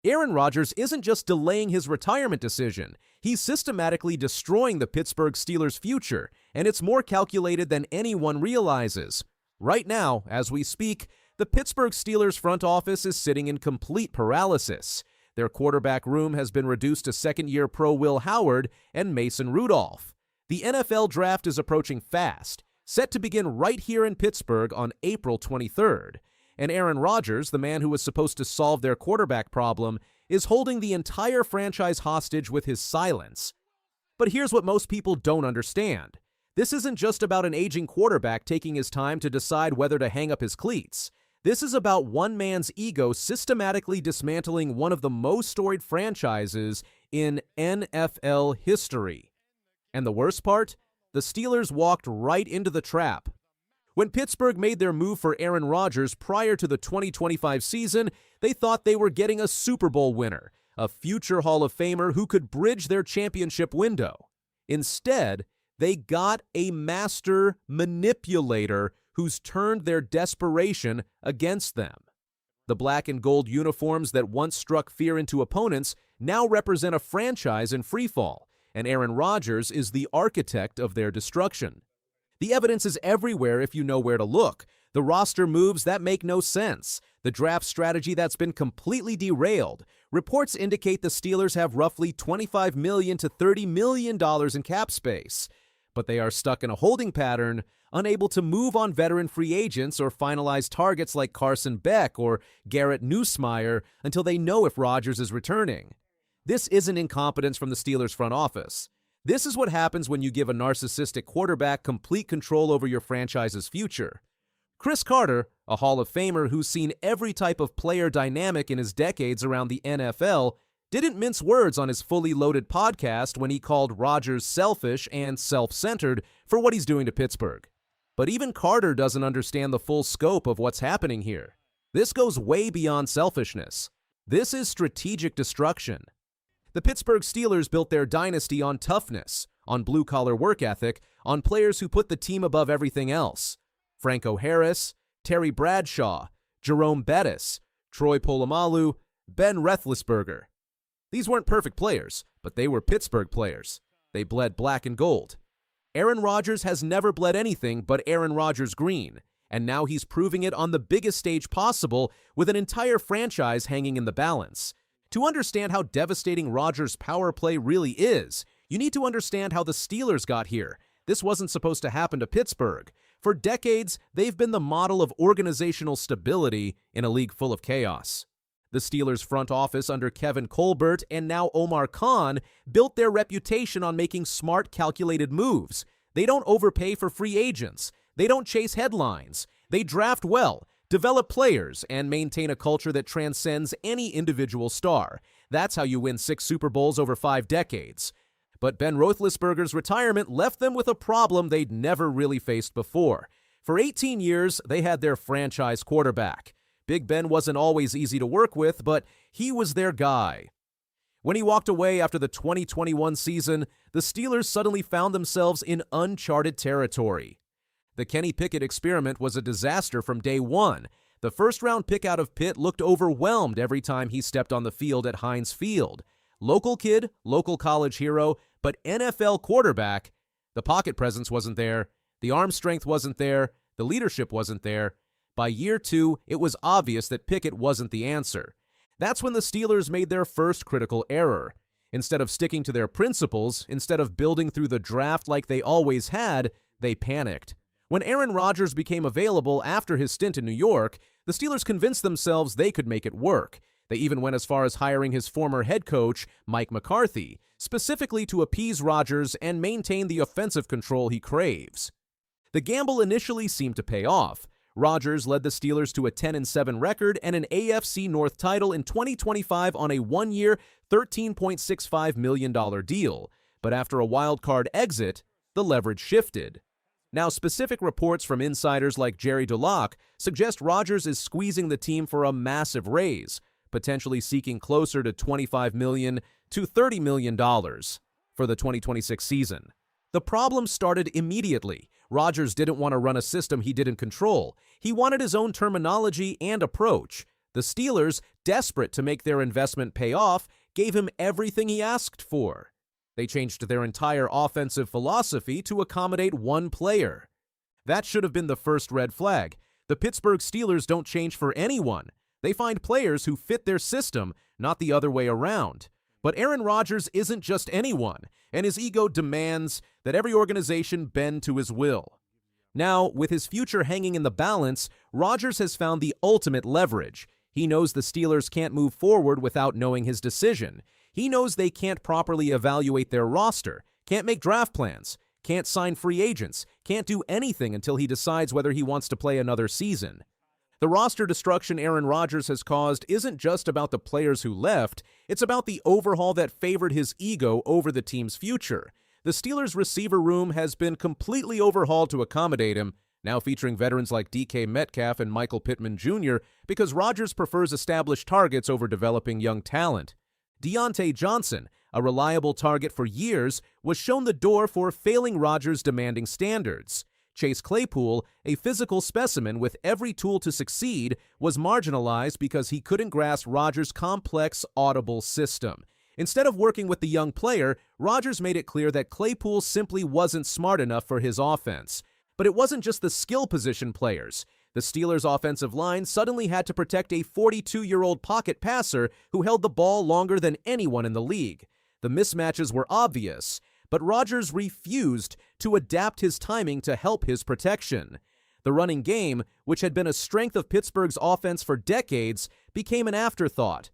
Aaron Rodgers isn't just delaying his retirement decision, he's systematically destroying the Pittsburgh Steelers' future, and it's more calculated than anyone realizes. Right now, as we speak, the Pittsburgh Steelers front office is sitting in complete paralysis. Their quarterback room has been reduced to second-year pro Will Howard and Mason Rudolph. The NFL draft is approaching fast, set to begin right here in Pittsburgh on April 23rd. And Aaron Rodgers, the man who was supposed to solve their quarterback problem, is holding the entire franchise hostage with his silence. But here's what most people don't understand. This isn't just about an aging quarterback taking his time to decide whether to hang up his cleats. This is about one man's ego systematically dismantling one of the most storied franchises in NFL history. And the worst part? The Steelers walked right into the trap. When Pittsburgh made their move for Aaron Rodgers prior to the 2025 season, they thought they were getting a Super Bowl winner, a future Hall of Famer who could bridge their championship window. Instead, they got a master manipulator who's turned their desperation against them. The black and gold uniforms that once struck fear into opponents now represent a franchise in freefall, and Aaron Rodgers is the architect of their destruction. The evidence is everywhere if you know where to look. The roster moves that make no sense. The draft strategy that's been completely derailed. Reports indicate the Steelers have roughly $25 million to $30 million in cap space. But they are stuck in a holding pattern, unable to move on veteran free agents or finalize targets like Carson Beck or Garrett Nussmeier until they know if Rodgers is returning. This isn't incompetence from the Steelers front office. This is what happens when you give a narcissistic quarterback complete control over your franchise's future. Cris Carter, a Hall of Famer who's seen every type of player dynamic in his decades around the NFL, didn't mince words on his fully loaded podcast when he called Rodgers selfish and self-centered for what he's doing to Pittsburgh. But even Carter doesn't understand the full scope of what's happening here. This goes way beyond selfishness. This is strategic destruction. The Pittsburgh Steelers built their dynasty on toughness, on blue-collar work ethic, on players who put the team above everything else. Franco Harris, Terry Bradshaw, Jerome Bettis, Troy Polamalu, Ben Roethlisberger. These weren't perfect players, but they were Pittsburgh players. They bled black and gold. Aaron Rodgers has never bled anything but Aaron Rodgers green, and now he's proving it on the biggest stage possible with an entire franchise hanging in the balance. To understand how devastating Rodgers' power play really is, you need to understand how the Steelers got here. This wasn't supposed to happen to Pittsburgh. For decades, they've been the model of organizational stability in a league full of chaos. The Steelers' front office under Kevin Colbert and now Omar Khan built their reputation on making smart, calculated moves. They don't overpay for free agents. They don't chase headlines. They draft well, develop players, and maintain a culture that transcends any individual star. That's how you win 6 Super Bowls over 5 decades. But Ben Roethlisberger's retirement left them with a problem they'd never really faced before. For 18 years, they had their franchise quarterback. Big Ben wasn't always easy to work with, but he was their guy. When he walked away after the 2021 season, the Steelers suddenly found themselves in uncharted territory. The Kenny Pickett experiment was a disaster from day one. The first-round pick out of Pitt looked overwhelmed every time he stepped on the field at Heinz Field. Local kid, local college hero, but NFL quarterback. The pocket presence wasn't there. The arm strength wasn't there. The leadership wasn't there. By year 2, it was obvious that Pickett wasn't the answer. That's when the Steelers made their first critical error. Instead of sticking to their principles, instead of building through the draft like they always had, they panicked. When Aaron Rodgers became available after his stint in New York, the Steelers convinced themselves they could make it work. They even went as far as hiring his former head coach, Mike McCarthy, specifically to appease Rodgers and maintain the offensive control he craves. The gamble initially seemed to pay off. Rodgers led the Steelers to a 10-7 record and an AFC North title in 2025 on a one-year, $13.65 million deal. But after a wild-card exit, the leverage shifted. Now, specific reports from insiders like Jerry Dulac suggest Rodgers is squeezing the team for a massive raise, potentially seeking closer to $25 million to $30 million for the 2026 season. The problem started immediately. Rodgers didn't want to run a system he didn't control. He wanted his own terminology and approach. The Steelers, desperate to make their investment pay off, gave him everything he asked for. They changed their entire offensive philosophy to accommodate one player. That should have been the first red flag. The Pittsburgh Steelers don't change for anyone. They find players who fit their system, not the other way around. But Aaron Rodgers isn't just anyone, and his ego demands that every organization bend to his will. Now, with his future hanging in the balance, Rodgers has found the ultimate leverage. He knows the Steelers can't move forward without knowing his decision. He knows they can't properly evaluate their roster, can't make draft plans, can't sign free agents, can't do anything until he decides whether he wants to play another season. The roster destruction Aaron Rodgers has caused isn't just about the players who left, it's about the overhaul that favored his ego over the team's future. The Steelers' receiver room has been completely overhauled to accommodate him, now featuring veterans like DK Metcalf and Michael Pittman Jr., because Rodgers prefers established targets over developing young talent. Deontay Johnson, a reliable target for years, was shown the door for failing Rodgers' demanding standards. Chase Claypool, a physical specimen with every tool to succeed, was marginalized because he couldn't grasp Rodgers' complex, audible system. Instead of working with the young player, Rodgers made it clear that Claypool simply wasn't smart enough for his offense. But it wasn't just the skill position players. The Steelers' offensive line suddenly had to protect a 42-year-old pocket passer who held the ball longer than anyone in the league. The mismatches were obvious, but Rodgers refused to adapt his timing to help his protection. The running game, which had been a strength of Pittsburgh's offense for decades, became an afterthought.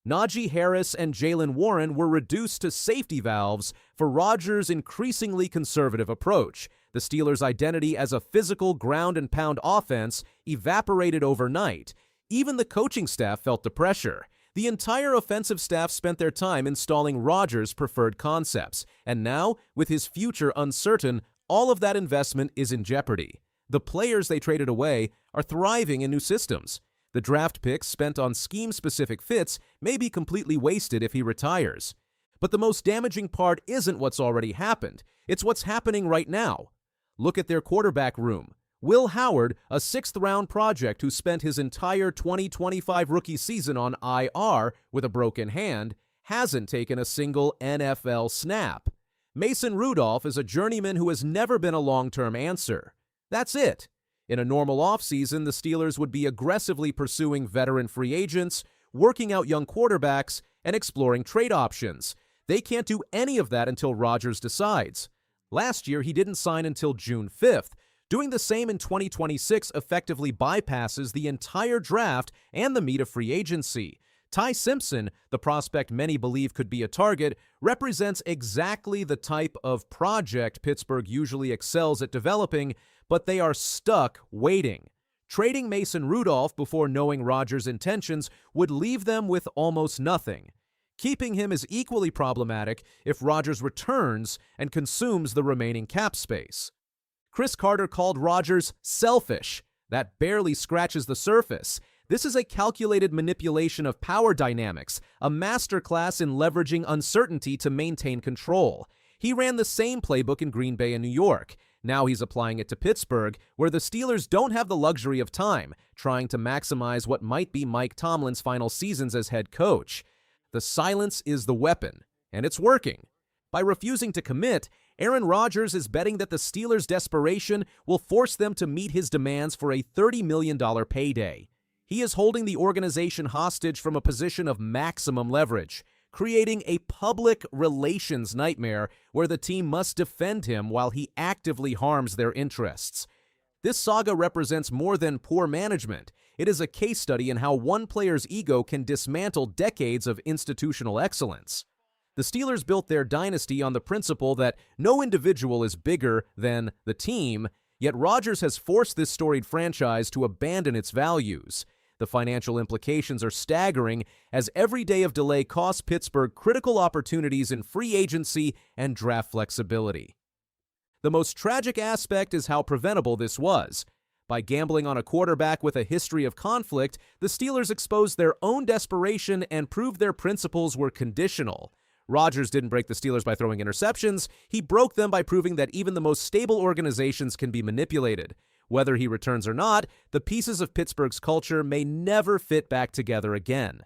Najee Harris and Jaylen Warren were reduced to safety valves for Rodgers' increasingly conservative approach. The Steelers' identity as a physical ground-and-pound offense evaporated overnight. Even the coaching staff felt the pressure. The entire offensive staff spent their time installing Rodgers' preferred concepts, and now, with his future uncertain, all of that investment is in jeopardy. The players they traded away are thriving in new systems. The draft picks spent on scheme-specific fits may be completely wasted if he retires. But the most damaging part isn't what's already happened. It's what's happening right now. Look at their quarterback room. Will Howard, a sixth-round project who spent his entire 2025 rookie season on IR with a broken hand, hasn't taken a single NFL snap. Mason Rudolph is a journeyman who has never been a long-term answer. That's it. In a normal offseason, the Steelers would be aggressively pursuing veteran free agents, working out young quarterbacks, and exploring trade options. They can't do any of that until Rodgers decides. Last year, he didn't sign until June 5th. Doing the same in 2026 effectively bypasses the entire draft and the meat of free agency. Ty Simpson, the prospect many believe could be a target, represents exactly the type of project Pittsburgh usually excels at developing, but they are stuck waiting. Trading Mason Rudolph before knowing Rodgers' intentions would leave them with almost nothing. Keeping him is equally problematic if Rodgers returns and consumes the remaining cap space. Cris Carter called Rodgers selfish. That barely scratches the surface. This is a calculated manipulation of power dynamics, a masterclass in leveraging uncertainty to maintain control. He ran the same playbook in Green Bay and New York. Now he's applying it to Pittsburgh, where the Steelers don't have the luxury of time, trying to maximize what might be Mike Tomlin's final seasons as head coach. The silence is the weapon, and it's working. By refusing to commit, Aaron Rodgers is betting that the Steelers' desperation will force them to meet his demands for a $30 million payday. He is holding the organization hostage from a position of maximum leverage, creating a public relations nightmare where the team must defend him while he actively harms their interests. This saga represents more than poor management. It is a case study in how one player's ego can dismantle decades of institutional excellence. The Steelers built their dynasty on the principle that no individual is bigger than the team, yet Rodgers has forced this storied franchise to abandon its values. The financial implications are staggering, as every day of delay costs Pittsburgh critical opportunities in free agency and draft flexibility. The most tragic aspect is how preventable this was. By gambling on a quarterback with a history of conflict, the Steelers exposed their own desperation and proved their principles were conditional. Rodgers didn't break the Steelers by throwing interceptions. He broke them by proving that even the most stable organizations can be manipulated. Whether he returns or not, the pieces of Pittsburgh's culture may never fit back together again.